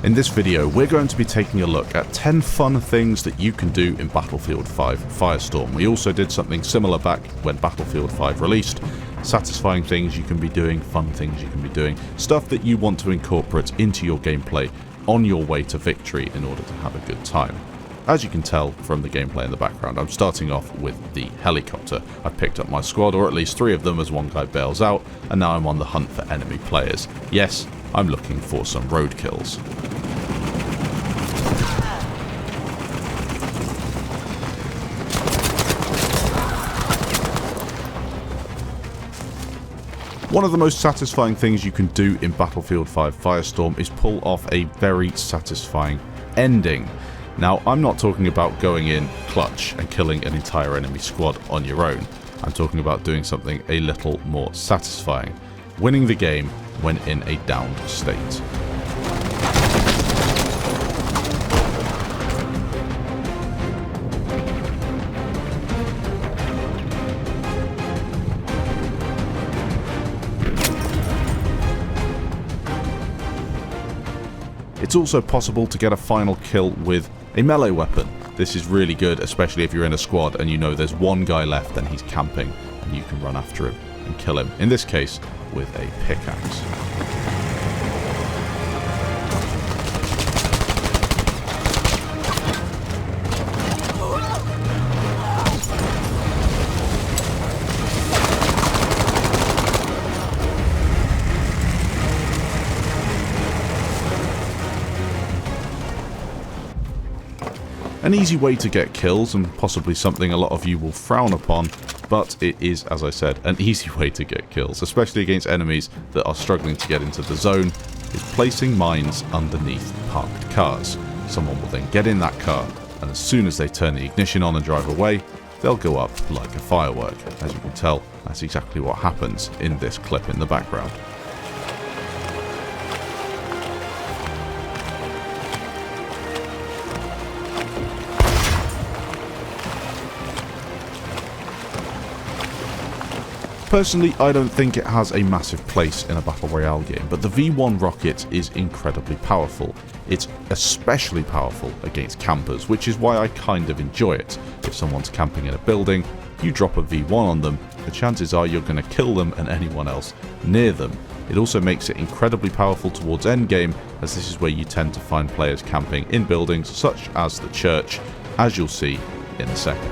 In this video, we're going to be taking a look at 10 fun things that you can do in Battlefield 5 Firestorm. We also did something similar back when Battlefield 5 released. Satisfying things you can be doing, fun things you can be doing, stuff that you want to incorporate into your gameplay on your way to victory in order to have a good time. As you can tell from the gameplay in the background, I'm starting off with the helicopter. I've picked up my squad, or at least 3 of them as one guy bails out, and now I'm on the hunt for enemy players. Yes, I'm looking for some road kills. One of the most satisfying things you can do in Battlefield 5 Firestorm is pull off a very satisfying ending. Now, I'm not talking about going in clutch and killing an entire enemy squad on your own. I'm talking about doing something a little more satisfying. Winning the game when in a downed state. It's also possible to get a final kill with a melee weapon. This is really good, especially if you're in a squad and you know there's one guy left and he's camping, and you can run after him and kill him, in this case with a pickaxe. An easy way to get kills, and possibly something a lot of you will frown upon, but it is, as I said, an easy way to get kills, especially against enemies that are struggling to get into the zone, is placing mines underneath parked cars. Someone will then get in that car, and as soon as they turn the ignition on and drive away, they'll go up like a firework. As you can tell, that's exactly what happens in this clip in the background. Personally, I don't think it has a massive place in a Battle Royale game, but the V1 rocket is incredibly powerful. It's especially powerful against campers, which is why I kind of enjoy it. If someone's camping in a building, you drop a V1 on them, the chances are you're going to kill them and anyone else near them. It also makes it incredibly powerful towards endgame, as this is where you tend to find players camping in buildings such as the church, as you'll see in a second.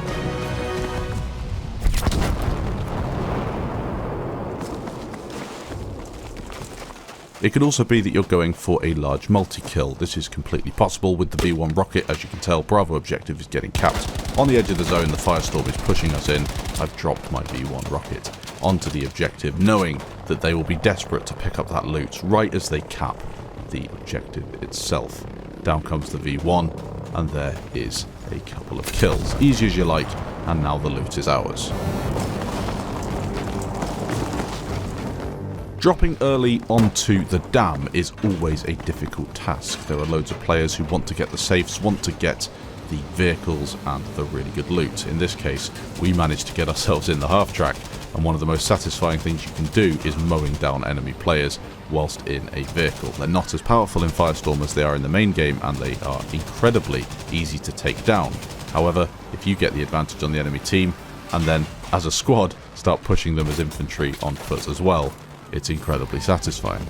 It could also be that you're going for a large multi-kill. This is completely possible with the V1 rocket. As you can tell, Bravo objective is getting capped. On the edge of the zone, the Firestorm is pushing us in. I've dropped my V1 rocket onto the objective, knowing that they will be desperate to pick up that loot right as they cap the objective itself. Down comes the V1, and there is a couple of kills. Easy as you like, and now the loot is ours. Dropping early onto the dam is always a difficult task. There are loads of players who want to get the safes, want to get the vehicles and the really good loot. In this case, we managed to get ourselves in the half-track, and one of the most satisfying things you can do is mowing down enemy players whilst in a vehicle. They're not as powerful in Firestorm as they are in the main game, and they are incredibly easy to take down. However, if you get the advantage on the enemy team, and then, as a squad, start pushing them as infantry on foot as well, it's incredibly satisfying.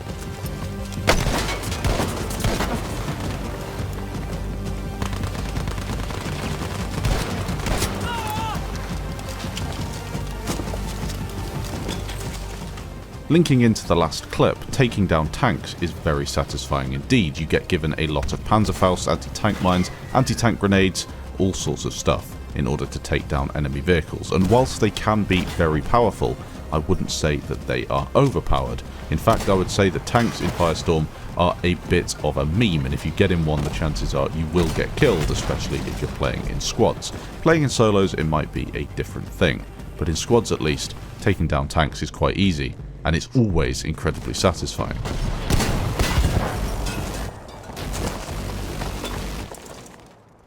Linking into the last clip, taking down tanks is very satisfying indeed. You get given a lot of Panzerfaust, anti-tank mines, anti-tank grenades, all sorts of stuff in order to take down enemy vehicles. And whilst they can be very powerful, I wouldn't say that they are overpowered. In fact, I would say the tanks in Firestorm are a bit of a meme, and if you get in one, the chances are you will get killed, especially if you're playing in squads. Playing in solos, it might be a different thing, but in squads at least, taking down tanks is quite easy, and it's always incredibly satisfying.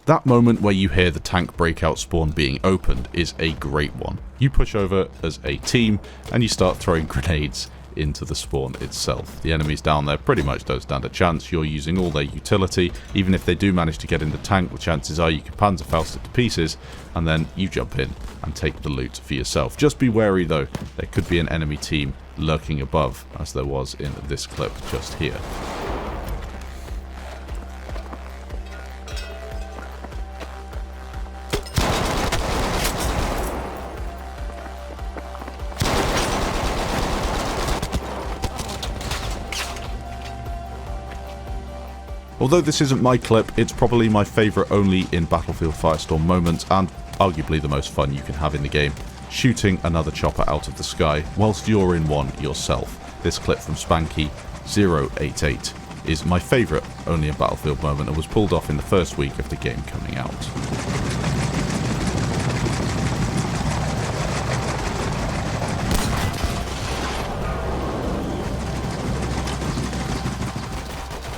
That moment where you hear the tank breakout spawn being opened is a great one. You push over as a team and you start throwing grenades into the spawn itself. The enemies down there pretty much don't stand a chance. You're using all their utility. Even if they do manage to get in the tank, the chances are you can Panzerfaust it to pieces, and then you jump in and take the loot for yourself. Just be wary though, there could be an enemy team lurking above, as there was in this clip just here. Although this isn't my clip, it's probably my favourite only in Battlefield Firestorm moment, and arguably the most fun you can have in the game, shooting another chopper out of the sky whilst you're in one yourself. This clip from Spanky088 is my favourite only in Battlefield moment and was pulled off in the first week of the game coming out.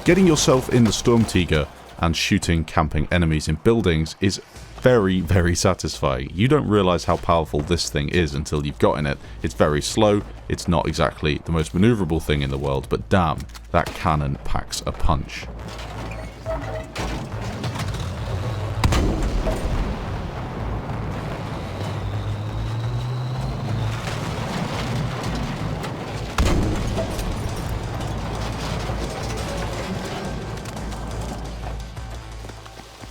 Getting yourself in the Sturmtiger and shooting camping enemies in buildings is very, very satisfying. You don't realise how powerful this thing is until you've got in it. It's very slow, it's not exactly the most manoeuvrable thing in the world, but damn, that cannon packs a punch.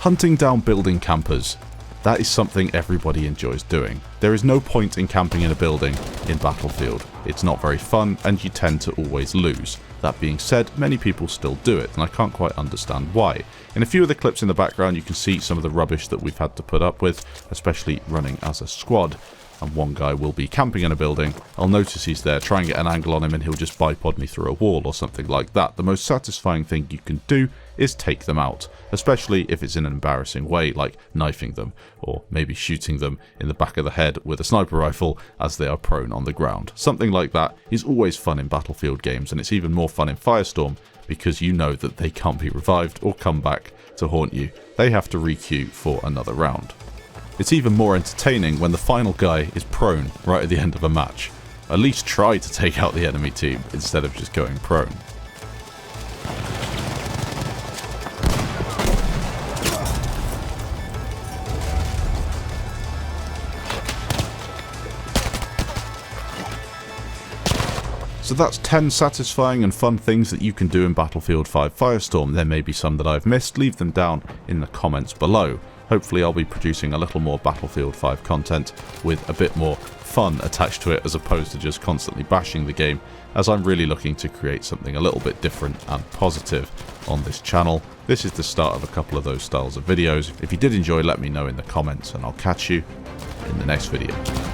Hunting down building campers. That is something everybody enjoys doing. There is no point in camping in a building in Battlefield. It's not very fun and you tend to always lose. That being said, many people still do it and I can't quite understand why. In a few of the clips in the background you can see some of the rubbish that we've had to put up with, especially running as a squad. And one guy will be camping in a building, I'll notice he's there, try and get an angle on him and he'll just bipod me through a wall or something like that. The most satisfying thing you can do is take them out, especially if it's in an embarrassing way, like knifing them, or maybe shooting them in the back of the head with a sniper rifle as they are prone on the ground. Something like that is always fun in Battlefield games, and it's even more fun in Firestorm because you know that they can't be revived or come back to haunt you. They have to re-queue for another round. It's even more entertaining when the final guy is prone right at the end of a match. At least try to take out the enemy team instead of just going prone. So that's 10 satisfying and fun things that you can do in Battlefield 5 Firestorm. There may be some that I've missed, leave them down in the comments below. Hopefully I'll be producing a little more Battlefield 5 content with a bit more fun attached to it as opposed to just constantly bashing the game, as I'm really looking to create something a little bit different and positive on this channel. This is the start of a couple of those styles of videos. If you did enjoy, let me know in the comments and I'll catch you in the next video.